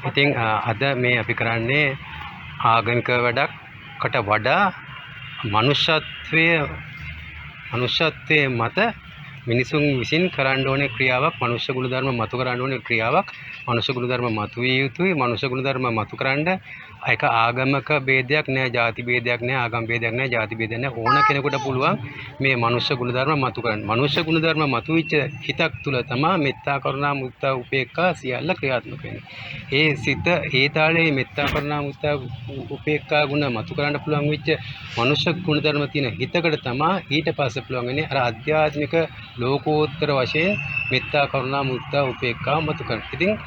ඉතින් අද මේ අපි කරන්නේ ආගමික වැඩකට වඩා මනුෂ්‍යත්වයේ මත මිනිසුන් විසින් කරන්න ඕනේ ක්‍රියාවක්, මනුෂ්‍ය ගුණධර්ම මතු කරන්න ඕනේ ක්‍රියාවක්, මනුෂ්‍ය ගුණධර්ම මතු විය යුතුයි. මනුෂ්‍ය ගුණධර්ම මතු කරන්න ඒක ආගමක ભેදයක් නෑ, ಜಾති ભેදයක් නෑ, ආගම් ભેදයක් නෑ, ಜಾති ભેදයක් නෑ. ඕන කෙනෙකුට පුළුවන් මේ මනුෂ්‍ය ගුණධර්ම මතු කරන්න. මනුෂ්‍ය ගුණධර්ම මතුවෙච්ච හිතක් තුල තමයි මෙත්තා, කරුණා, මුදිතා, උපේක්ඛා සියල්ල ක්‍රියාත්මක වෙන්නේ. ඒ සිත ඒ තාලේ මෙත්තා, කරුණා, මුදිතා, උපේක්ඛා ගුණ මතු කරන්න පුළුවන් වෙච්ච මනුෂ්‍ය ගුණධර්ම තියෙන හිතකට තමයි ඊට පස්සේ පුළුවන් වෙන්නේ අර ආධ්‍යාත්මික ලෝකෝත්තර වශයෙන් මෙත්තා, කරුණා, මුදිතා, උපේක්ඛා මතු කරන්න. ඉතින්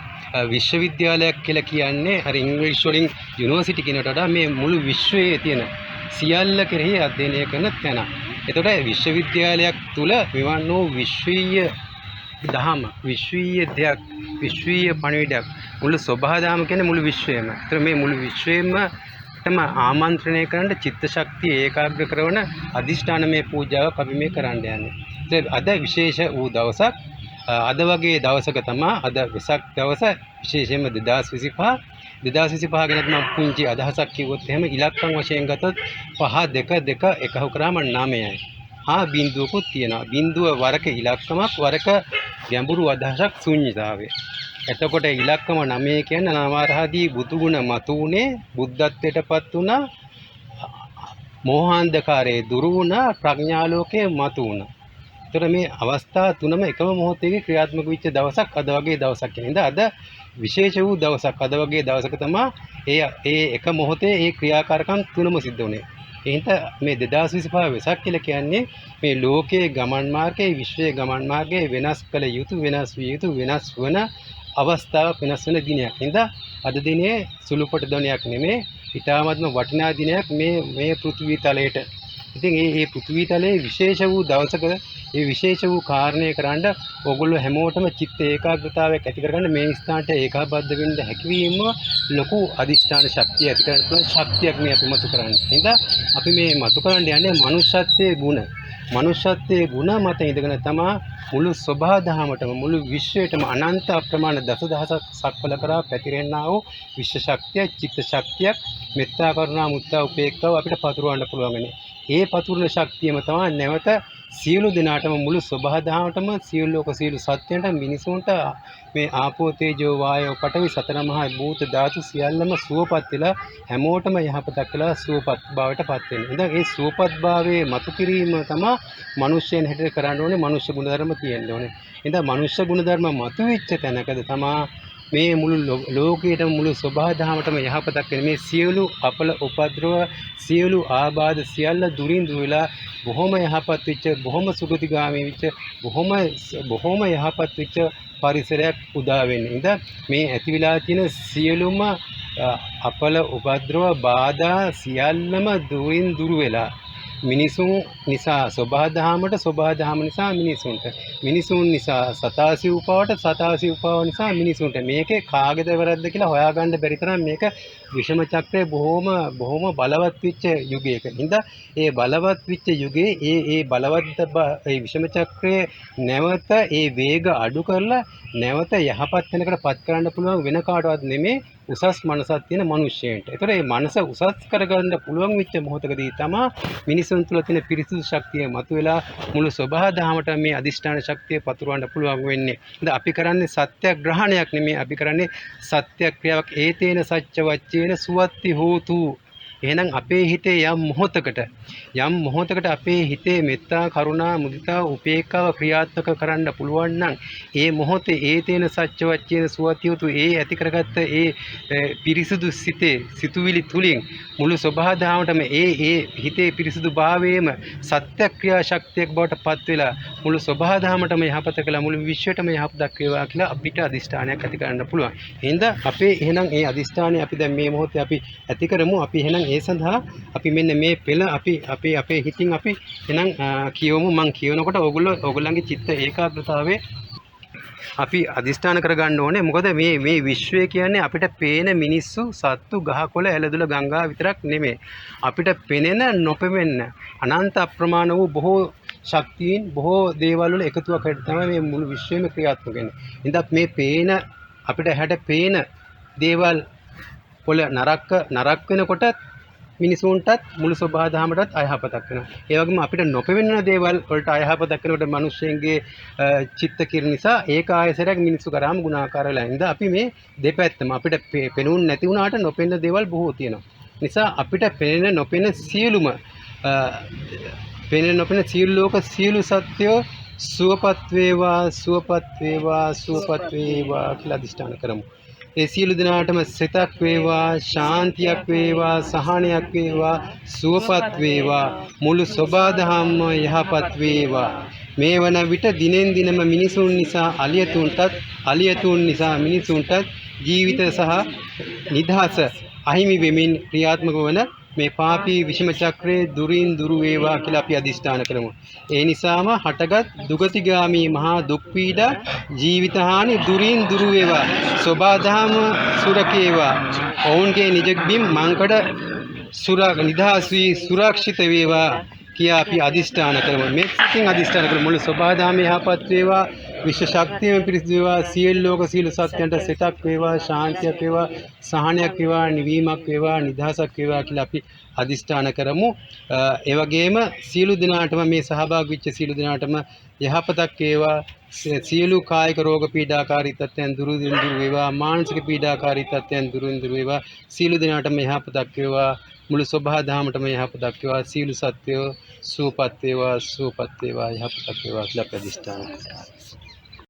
විශ්වවිද්‍යාලයක් කියලා කියන්නේ අර ඉංග්‍රීසි වලින් යුනිවර්සිටි කියනට වඩා මේ මුළු විශ්වයේ තියෙන සියල්ල කෙරෙහි අධ්‍යයනය කරන තැන. එතකොට විශ්වවිද්‍යාලයක් තුල මෙවන් වූ විශ්වීය දහම, විශ්වීය දෙයක්, විශ්වීය පණිවිඩයක්, මුළු සබහා දහම කියන්නේ මුළු විශ්වයම. ඒතර මේ මුළු විශ්වයම තම ආමන්ත්‍රණය කරන චිත්ත ශක්තිය ඒකාග්‍ර කරන අදිෂ්ඨානමය පූජාවක් අපි මේ කරන්න යන්නේ. අද විශේෂ වූ දවසක්. අද වගේ දවසක තමයි අද වෙසක් දවස, විශේෂයෙන්ම 2025 ගැන මම පුංචි අදහසක් කිව්වොත් එහෙම ඉලක්කම් වශයෙන් ගත්තොත් 5 2 2 එකහු කරාම 9යි. බිඳුවකුත් තියෙනවා. බිඳුව වරක ඉලක්කමක්, වරක ගැඹුරු අදහසක්, ශුන්‍යතාවය. එතකොට ඉලක්කම 9 කියන්නේ නාමාරහදී බුදු ගුණ මතු උනේ, බුද්ධත්වයටපත් වුණා, මෝහාන්ධකාරයේ දුරු වුණා, ප්‍රඥාලෝකයේ මතු වුණා. ඒතර මේ අවස්ථා තුනම එකම මොහොතේ ක්‍රියාත්මක වෙච්ච දවසක් අද වගේ දවසක් කියන්නේ. අද විශේෂ වූ දවසක්. අද වගේ දවසක තමයි ඒ එක මොහොතේ ඒ ක්‍රියාකාරකම් තුනම සිද්ධ වුණේ. ඒ හින්දා මේ 2025 වෙසක් කියලා කියන්නේ මේ ලෝකයේ ගමන් මාර්ගයේ, විශ්වයේ ගමන් මාර්ගයේ වෙනස් කළ යුතු, වෙනස් විය යුතු, වෙනස් වන අවස්ථාවක්, වෙනස් වෙන දිනයක්. හින්දා අද දිනේ සුළුපට දිනයක් නෙමෙයි, ඉතාමත්ම වටිනා දිනයක් මේ පෘථිවි තලයට. ඉතින් මේ පෘථිවි තලයේ විශේෂ වූ දවසක මේ විශේෂ වූ කාරණේ කරන්න ඕගොල්ලෝ හැමෝටම චිත්ත ඒකාග්‍රතාවයක් ඇති කරගන්න, මේ ස්ථානට ඒකාබද්ධ වෙන්න හැකියවීම ලොකු අදිෂ්ඨාන ශක්තිය ඇති කරගන්න පුළුවන් ශක්තියක් මේ අපි මතු කරන්නේ. එහෙනම් අපි මේ මතු කරන්න යන්නේ මනුෂ්‍යත්වයේ ගුණ. මනුෂ්‍යත්වයේ ගුණ මත ඉඳගෙන තමයි මුළු සබහා දහමටම, මුළු විශ්වයටම අනන්ත අප්‍රමාණ දසදහසක් සක්වල කරා පැතිරෙන්නා වූ විශ්ව ශක්තිය, චිත්ත ශක්තියක්, මෙත්තා, කරුණා, මුදිතා, උපේක්ඛාව අපිට පතුරවන්න පුළුවන් වෙන්නේ. ඒ පතුරන ශක්තියම තමයි නැවත සියලු දෙනාටම, මුළු සබහා දහමටම, සියලු ලෝක සියලු සත්‍යයන්ට, මිනිසුන්ට මේ ආපෝ තේජෝ වායෝ පඨවි සතර මහා භූත ධාතු සියල්ලම සුවපත් වෙලා හැමෝටම යහපතක් වෙලා සුවපත් භාවයට පත් වෙනවා. ඉතින් ඒ සුවපත් භාවයේ මතු කිරීම තමයි මිනිස්යන් හැටියට කරන්න ඕනේ. මනුෂ්‍ය ගුණධර්ම තියෙන්න ඕනේ. ඉතින් මනුෂ්‍ය ගුණධර්ම මතුවෙච්ච තැනකද තමයි මේ මුළු ලෝකයේම, මුළු සබහා දහමටම යහපතක් වෙන මේ සියලු අපල උපද්‍රව, සියලු ආබාධ සියල්ල දුරින් දුර වෙලා බොහොම යහපත් වෙච්ච, බොහොම සුගතිගාමී වෙච්ච, බොහොම යහපත් වෙච්ච පරිසරයක් උදා වෙන්නේ. ඉතින් මේ ඇති වෙලා තියෙන සියලුම අපල උපද්‍රව බාධා සියල්ලම දුරින් දුර වෙලා මිනිසුන් නිසා සබහා දහමට, සබහා දහම නිසා මිනිසුන්ට, මිනිසුන් නිසා සතාසි උපාවට, සතාසි උපාව නිසා මිනිසුන්ට. මේකේ කාගේද වැරද්ද කියලා හොයාගන්න බැරි තරම් මේක විෂම චක්‍රයේ බොහොම බලවත් වෙච්ච යුගයක. හින්දා ඒ බලවත් වෙච්ච යුගයේ ඒ බලවත් ඒ විෂම චක්‍රයේ නැවත ඒ වේග අඩු කරලා නැවත යහපත් වෙනකට පත් කරන්න පුළුවන් වෙන කාටවත් නෙමෙයි, උසස් මනසක් තියෙන මිනිස්සෙන්ට. ඒතර මේ මනස උසස් කරගන්න පුළුවන් වෙච්ච මොහොතකදී තමයි මිනිසුන් තුළ තියෙන පිරිසිදු ශක්තිය මතුවලා මුළු සබහා දහමට මේ අදිෂ්ඨාන ශක්තිය පතුරවන්න පුළුවන් වෙන්නේ. ඉතින් අපි කරන්නේ සත්‍යග්‍රහණයක් නෙමෙයි, අපි කරන්නේ සත්‍යක්‍රියාවක්. ඒතේන සච්ච වච්චේන සුවත්ති හෝතු. එහෙනම් අපේ හිතේ යම් මොහොතකට අපේ හිතේ මෙත්තා, කරුණා, මුදිතා, උපේක්ඛාව ක්‍රියාත්මක කරන්න පුළුවන් නම් ඒ මොහොතේ ඒතේන සච්ච වච්චේන සුවත්ති හෝතු, ඒ ඇති කරගත්ත ඒ පිරිසුදු සිතුවිලි තුලින් මුළු සබහා දහමටම ඒ හිතේ පිරිසුදු භාවයේම සත්‍යක්‍රියා ශක්තියක් බවට පත් වෙලා මුළු සබහා දහමටම යහපත කළා, මුළු විශ්වයටම යහපතක් වේවා කියලා අපිට අදිෂ්ඨානයක් ඇති කරන්න පුළුවන්. එහෙනම් අපේ එහෙනම් ඒ අදිෂ්ඨානය අපි දැන් මේ මොහොතේ අපි ඇති කරමු. අපි එහෙනම් ඒ සඳහා අපි මෙන්න මේ පෙළ අපේ හිතින් අපි එහෙනම් කියවමු. මම කියනකොට ඕගොල්ලන්ගේ චිත්ත ඒකාග්‍රතාවයේ අපි අදිෂ්ඨාන කරගන්න ඕනේ. මොකද මේ විශ්වය කියන්නේ අපිට පේන මිනිස්සු, සත්තු, ගහකොළ, ඇලදොල, ගංගා විතරක් නෙමෙයි. අපිට පෙනෙන, නොපෙනෙන අනන්ත අප්‍රමාණ වූ බොහෝ ශක්තියින්, බොහෝ දේවල් වල එකතුවක් තමයි මේ මුළු විශ්වයම ක්‍රියාත්මක වෙන්නේ. ඉතින් මේ පේන, අපිට හැට පේන දේවල් වල නරක වෙනකොට මිනිසුන්ටත් මුළු සබහා දහමටත් අයහපතක් වෙනවා. ඒ වගේම අපිට නොපෙවෙන දේවල් වලට අයහපතක් වෙනකොට මිනිස්සුන්ගේ චිත්ත කිරණ නිසා ඒක ආයසරයක් මිනිස්සු කරාම ගුණාකාර වෙලා ඉඳ අපි මේ දෙපැත්තම අපිට පෙනුන්නේ නැති වුණාට නොපෙනෙන දේවල් බොහෝ තියෙනවා. නිසා අපිට පෙනෙන නොපෙනෙන සියලුම පෙනෙන නොපෙනෙන සියලු ලෝක සියලු සත්‍යෝ සුවපත් වේවා සුවපත් වේවා සුවපත් වේවා කියලා අදිෂ්ඨාන කරමු. ඒ සියලු දෙනාටම සිතක් වේවා ශාන්තියක් වේවා සහනයක් වේවා සුවපත් වේවා මුළු සබාධම්ම යහපත් වේවා. මේ වන විට දිනෙන් දිනම මිනිසුන් නිසා අලියතුන් නිසා මිනිසුන්ටත් ජීවිත සහ නිදහස අහිමි වෙමින් ක්‍රියාත්මක වන මේ පාපී විෂම චක්‍රයේ දුරින් දුරු වේවා කියලා අපි අදිෂ්ඨාන කරමු. ඒ නිසාම හටගත් දුගතිගාමී මහා දුක් පීඩා ජීවිත හානි දුරින් දුරු වේවා. සබාධම සුරකේවා. ඔවුන්ගේ නිජ බිම් මංකඩ නිදහස් වී සුරක්ෂිත වේවා කියා අපි අදිෂ්ඨාන කරමු. මේ සිතින් අදිෂ්ඨාන කරමු මුළු සබාධම යහපත් වේවා. විශ්ව ශක්තියම පිරිසිදු වේවා. සියලු ලෝක සියලු සත්‍යයන්ට සිතක් වේවා ශාන්තියක් වේවා සහනයක් වේවා නිවීමක් වේවා නිදහසක් වේවා කියලා අපි අදිෂ්ඨාන කරමු. ඒ වගේම සියලු දිනාටම මේ සහභාගී වෙච්ච සියලු දිනාටම යහපතක් වේවා. සියලු කායික රෝග පීඩාකාරී තත්ත්වයන් දුරු වේවා. මානසික පීඩාකාරී තත්ත්වයන් දුරු වේවා. සියලු දිනාටම යහපතක් වේවා. මුළු සබහා දහමටම යහපතක් වේවා. සියලු සත්‍යෝ සුවපත් වේවා සුවපත් වේවා යහපතක් වේවා කියලා අපි අදිෂ්ඨාන කරමු.